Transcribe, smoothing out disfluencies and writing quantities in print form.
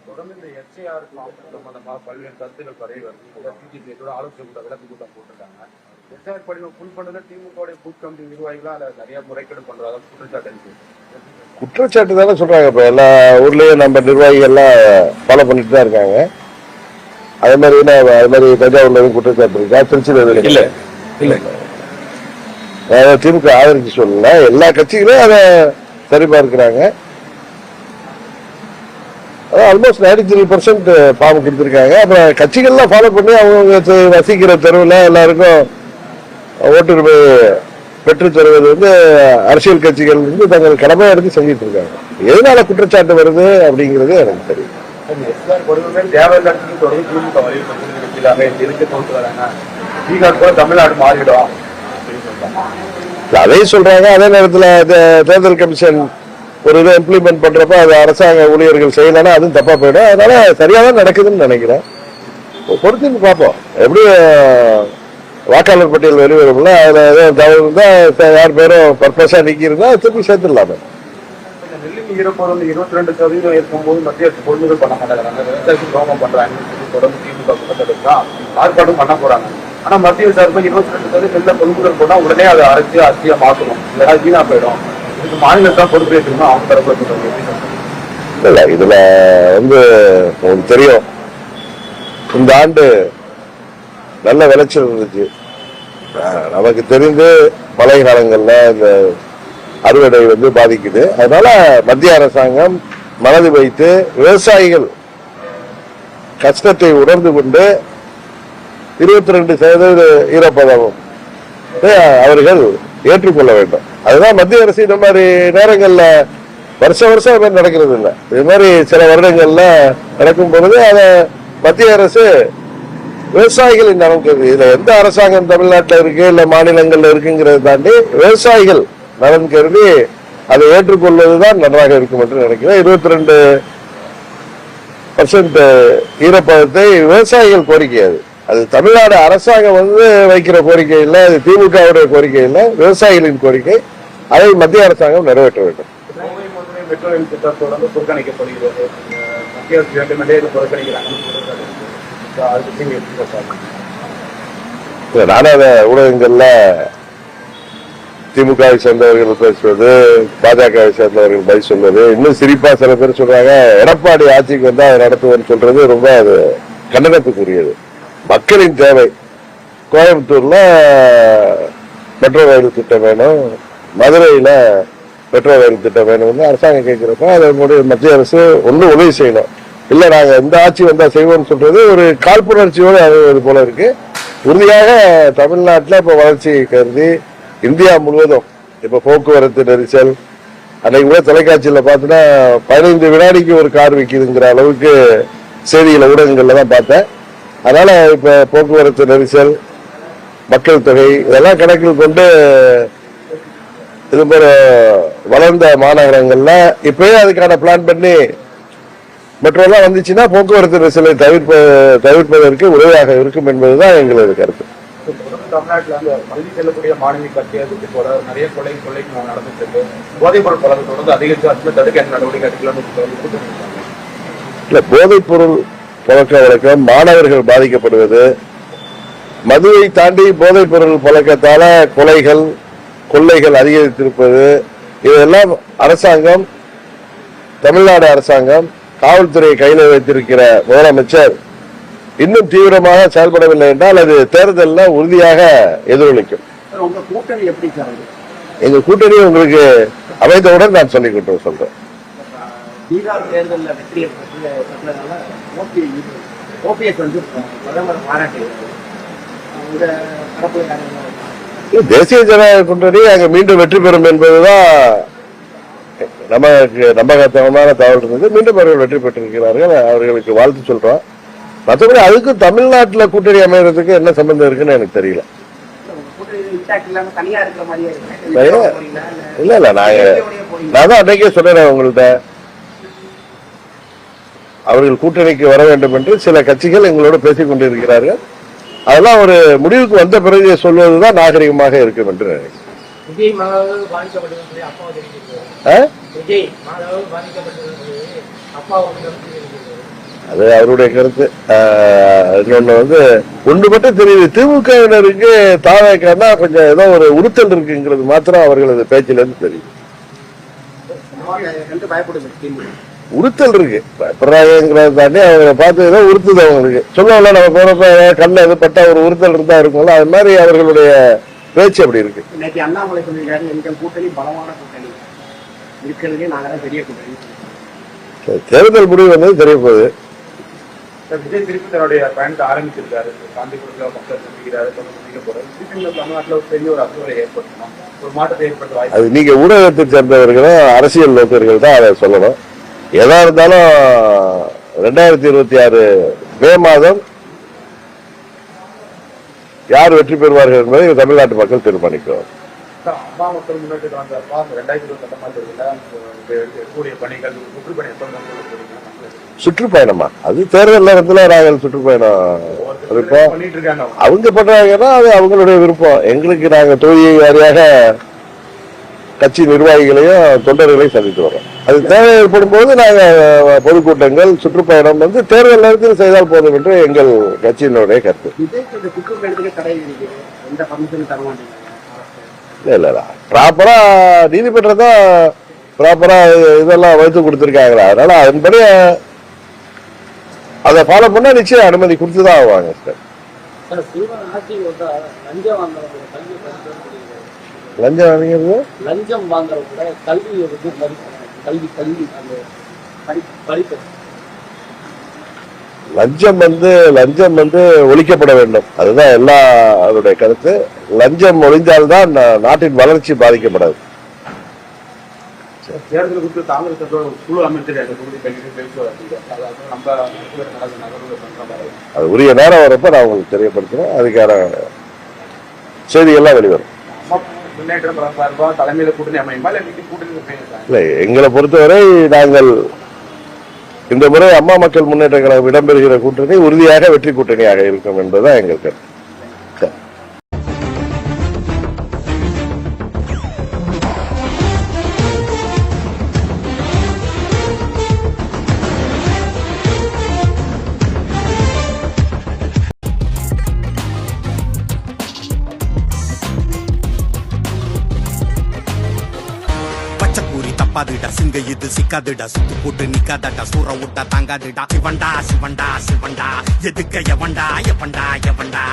தொடர்ந்து இந்த எஸ்ஐஆர் சம்பந்தமாக பல்வேறு கருத்துக்கள் பரவி வருது. பிஜேபியோட ஆலோசனை கூட்டம் விளக்கு கூட்டம் போட்டிருக்காங்க. எஸ்ஐஆர் படிவம் ஃபுல் பண்றதுல திமுக பூத் கமிட்டி நிர்வாகிகளா அதை நிறைய முறைகேடு பண்றதா குற்றச்சாட்டு இருக்கு. குற்றச்சாட்டு தானே சொல்றாங்க. இப்ப எல்லா ஊர்லயும் நம்ம நிர்வாகிகள்லாம் ஃபாலோ பண்ணிட்டு தான் இருக்காங்க. அதே மாதிரி தஞ்சாவூர்ல குற்றச்சாட்டு இருக்கா, திருச்சியில இல்ல இல்ல திமுக ஆதரிச்சு சொல்லல. எல்லா கட்சிகளும் அதை சரிபார்க்கிறாங்க. ஆல்மோஸ்ட் 93% ஃபார்ம் கொடுத்திருக்காங்க. அப்புறம் கட்சிகள்லாம் ஃபாலோ பண்ணி அவங்க வசிக்கிற தெருவில் எல்லாருக்கும் ஓட்டுரிமை பெற்று தருவது அரசியல் கட்சிகள் தங்கள் கடமை எடுத்து செஞ்சிட்டு இருக்காங்க. எதனால குற்றச்சாட்டு வருது அப்படிங்கிறது எனக்கு தெரியும். தமிழ்நாடு மாறிடும் அதையும் சொல்றாங்க. அதே நேரத்தில் தேர்தல் கமிஷன் ஒரு இதை இம்ப்ளிமெண்ட் பண்றப்ப அது அரசாங்க ஊழியர்கள் செய்யலன்னா அதுவும் தப்பா போயிடும். அதனால சரியாதான் நடக்குதுன்னு நினைக்கிறேன். பொறுத்து பார்ப்போம். எப்படி வாக்காளர் பட்டியல் வெளிவரும்ல, அதுல தவறு யார் பேரும் பர்பஸா நீக்கிருந்தா திருப்பி சேர்த்துடலாமே. நெல்லுக்கு ஈரப்பதம் 22% இருக்கும்போது மத்திய அரசு கொள்முதல் பண்ண மாட்டேங்கிறாங்க. விவசாயத்துக்கு துரோகம் பண்றாங்க. தொடர்ந்து திமுக குற்றச்சாட்டு ஆர்ப்பாட்டம் பண்ண போறாங்க. ஆனா மத்திய சார்பு 22% நெல்லை கொள்முதல் பண்ணா உடனே அதை அரைச்சி அரிசியா மாற்றணும், இல்லைன்னா வீணா போயிடும். இதுக்கு மாநிலத்தான் பொறுப்பேற்றுக்கணும். அவங்க தரப்பு இல்ல இதுல உங்களுக்கு தெரியும், இந்த ஆண்டு நல்ல விளைச்சல் இருந்துச்சு. நமக்கு தெரிந்து மழை காலங்கள்ல இந்த அறுவடை பாதிக்குது. அதனால மத்திய அரசாங்கம் மனது வைத்து விவசாயிகள் கஷ்டத்தை உணர்ந்து கொண்டு 22% ஈரப்பதம் அவர்கள் ஏற்றுக்கொள்ள வேண்டும். அதுதான் மத்திய அரசு இந்த மாதிரி நேரங்கள்ல வருஷம் நடக்கிறது இல்லை. இது மாதிரி சில வருடங்கள்ல நடக்கும் பொழுது அதை மத்திய அரசு விவசாயிகளின் நலன் கருதி, இதுல எந்த அரசாங்கம் தமிழ்நாட்டில் இருக்கு இல்ல மாநிலங்கள்ல இருக்குங்கிறத தாண்டி விவசாயிகள் நலன் கருதி அதை ஏற்றுக்கொள்வதுதான் நன்றாக இருக்கும் என்று நினைக்கிறேன். 22% ஈரப்பதத்தை விவசாயிகள் கோரிக்கை. அது தமிழ்நாடு அரசாங்கம் வைக்கிற கோரிக்கை இல்லை, அது திமுகவுடைய கோரிக்கை இல்லை, விவசாயிகளின் கோரிக்கை. அதை மத்திய அரசாங்கம் நிறைவேற்ற வேண்டும். மெட்ரோ ரயில் திட்டத்தோடு புறக்கணிக்கப்படுகிறது. மத்திய அரசு வேண்டுமென்றே புறக்கணிக்கிறாங்க. நானும் அதை ஊடகங்கள்ல திமுகவை சேர்ந்தவர்கள் பேசுவது, பாஜகவை சேர்ந்தவர்கள் பதில் சொல்வது, இன்னும் சிரிப்பா சில பேர் சொல்றாங்க எடப்பாடி ஆட்சிக்கு வந்தா அதை நடத்துவன்னு சொல்றது ரொம்ப அது கண்டனத்துக்குரியது. மக்களின் தேவை. கோயம்புத்தூர்ல மெட்ரோ ரயில் திட்டம் வேணும், மதுரையில மெட்ரோ ரயில் திட்டம் வேணும்னு அரசாங்கம் கேட்கிறப்ப அதனுடைய மத்திய அரசு உதவி செய்யணும். இல்ல நாங்க இந்த ஆட்சி வந்தா செய்வோம்னு சொல்றது ஒரு காழ்ப்புணர்ச்சியோடு அது போல இருக்கு. உறுதியாக தமிழ்நாட்டில் இப்ப வளர்ச்சி கருதி இந்தியா முழுவதும் இப்ப போக்குவரத்து நெரிசல், அன்னைக்கு கூட தொலைக்காட்சியில பாத்தீங்கன்னா 15 வினாடிக்கு ஒரு கார் விற்கிதுங்கிற அளவுக்கு செய்திகளை ஊடகங்கள்ல தான் பார்த்தேன். அதனால இப்ப போக்குவரத்து நெரிசல், மக்கள் தொகை இதெல்லாம் கணக்கில் கொண்டு இது போல வளர்ந்த மாநகரங்கள்ல இப்பயே அதுக்கான பிளான் பண்ணி மெட்ரோலாம் வந்துச்சுன்னா போக்குவரத்து நெரிசலை தவிர்ப்பதற்கு உதவியாக இருக்கும் என்பதுதான் எங்களது கருத்து. தமிழ்நாட்டில் பள்ளி செல்லக்கூடிய மாணவி கட்டியதுக்கு போல நிறைய கொள்ளைக்கு நடந்துட்டு இருக்கு. போதைப் பொருள் பழக்கம் தொடர்ந்து அதிகரிச்சு தடுக்க என்ன நடவடிக்கை எடுக்கலாம்னு இல்ல. போதைப் பொருள் பழக்க வழக்கம் மாணவர்கள் பாதிக்கப்படுவது, மதுவை தாண்டி போதைப் பொருள் பழக்கத்தால கொலைகள் கொள்ளைகள் அதிகரித்திருப்பது, இதெல்லாம் அரசாங்கம், தமிழ்நாடு அரசாங்கம், காவல்துறையை கையில் வைத்திருக்கிற முதலமைச்சர் இன்னும் தீவிரமாக செயல்படவில்லை என்றால் அது தேர்தலில் உறுதியாக எதிரொலிக்கும். எங்க கூட்டணி உங்களுக்கு அமைந்தவுடன் நான் சொல்லிக் கொண்டு சொல்றேன். தேசிய ஜனநாயக கூட்டணி அங்க மீண்டும் வெற்றி பெறும் என்பதுதான் நமக்கு நம்பகத்தனமான தகவல் இருந்தது. மீண்டும் அவர்கள் வெற்றி பெற்றிருக்கிறார்கள், அவர்களுக்கு வாழ்த்து சொல்றோம். மற்றபடி அதுக்கு தமிழ்நாட்டில் கூட்டணி அமைகிறதுக்கு என்ன சம்பந்தம் இருக்குன்னு எனக்கு தெரியல. இல்ல இல்ல நான் தான் அன்னைக்கே சொல்றேன் உங்கள்கிட்ட, அவர்கள் கூட்டணிக்கு வர வேண்டும் என்று சில கட்சிகள் எங்களோட பேசிக் கொண்டிருக்கிறார்கள். அதெல்லாம் ஒரு முடிவுக்கு வந்த பிறகு சொல்வதுதான் நாகரிகமாக இருக்கும் என்று நினைக்கிறேன். விஜய் மாணவர்கள் பாதிக்கப்பட்டதுன்னு சொல்லி அப்பாவை தெரிவிச்சிருக்காரு. விஜய் மாணவர்கள் பாதிக்கப்பட்டதுன்னு சொல்லி அப்பாவை தெரிவிச்சிருக்காரு. அது அவருடைய கருத்து. இன்னொன்னு ஒன்று மட்டும் தெரியுது, திமுகவினருக்கு தாவேக்கானா கொஞ்சம் ஏதோ ஒரு உறுத்தல் இருக்குங்கிறது மாத்திரம் அவர்களது பேச்சில இருந்து தெரியுது. உறுத்தல் இருக்கு, பயப்படுறாங்கிறத தாண்டி அவங்களை பார்த்து ஏதோ உறுத்துது அவங்களுக்கு. சொல்லுவோம்ல நம்ம போறப்ப கண்ணில் எது பட்டா ஒரு உறுத்தல் இருந்தா இருக்கும்ல, அது மாதிரி அவர்களுடைய பேச்சு அப்படி இருக்கு. இன்னைக்கு அண்ணாமலை சொல்லியிருக்காரு, எங்கள் கூட்டணி பலமான கூட்டணி இருக்கிறதுலே நாங்க பெரிய கூட்டணி. தேர்தல் முடிவு வந்தது தெரிய போகுது. விஜய் திருப்பி தன்னுடைய பயணத்தை ஆரம்பிச்சிருக்காரு. காந்திபுரத்துல மக்கள் சந்திக்கிறாரு, சந்திக்க போறாரு. தமிழ்நாட்டில் ஒரு பெரிய ஒரு அசுவலை ஏற்படுத்தணும், ஒரு மாற்றத்தை ஏற்படுத்த வாய்ப்பு. அது நீங்க ஊடகத்தை சேர்ந்தவர்களும் அரசியல் நோக்கர்கள் தான் அதை சொல்லணும். எதா இருந்தாலும் 2026 மே மாதம் யார் வெற்றி பெறுவார்கள் என்பதை தமிழ்நாட்டு மக்கள் தீர்மானிக்கிறோம். அம்மா மக்கள் முன்னேற்ற கழகத்தப்பா 2028 இருக்கக்கூடிய பணிகள் சுற்றுப்பணி எப்ப சுற்றுப்பயணமா? அது தேர்தல் நேரத்துல நாங்கள் சுற்றுப்பயணம் பண்ணிட்டு இருக்காங்க. அவங்க பண்றாங்கன்னா அது அவங்களுடைய விருப்பம். எங்களுக்கு நாங்க தொகுதி வாரியாக கட்சி நிர்வாகிகளையும் தொண்டர்களையும் சந்தித்து வரோம். அது தேவை ஏற்படும் போது நாங்க பொதுக்கூட்டங்கள் சுற்றுப்பயணம் தேர்தல் நேரத்தில் செய்தால் போதும் என்று எங்கள் கட்சியினுடைய கருத்து. இல்ல ப்ராப்பரா நீதிமன்றம் தான் ப்ராப்பரா இதெல்லாம் வைத்து கொடுத்திருக்காங்களா, அதனால அதன்படி அதை ஃபாலோ பண்ணா நிச்சயம் அனுமதி கொடுத்துதான் ஆவாங்க சார். லஞ்சம் வாங்குறது, லஞ்சம் வாங்குறது கூட கல்வி லஞ்சம் ஒழிக்கப்பட வேண்டும். அதுதான் எல்லா அவருடைய கருத்து. லஞ்சம் ஒழிந்தால்தான் நாட்டின் வளர்ச்சி பாதிக்கப்படாது. தேர்தல் குறித்து காங்கிரஸ் குழு அமைச்சிருக்காங்க. அது உரிய நேரம் வரப்ப நான் உங்களுக்கு தெரியப்படுத்துறேன். அதுக்கான செய்திகள்லாம் வெளிவரும். முன்னேற்றம் தலைமையில கூட்டணி அமையுமா இல்ல கூட்டணி? இல்ல, எங்களை பொறுத்தவரை நாங்கள் இந்த முறை அம்மா மக்கள் முன்னேற்ற கழகம் இடம்பெறுகிற கூட்டணி உறுதியாக வெற்றி கூட்டணியாக இருக்கும் என்பதுதான் எங்கள் கருத்து. தப்பாதுடா சிங்க இது சிக்காதுடா, சுத்து போட்டு நிக்காதடா, சூற விட்டா தாங்காதுடா. சிவண்டா சிவண்டா சிவண்டா, எதுக்க எவண்டா எவண்டா எவண்டா.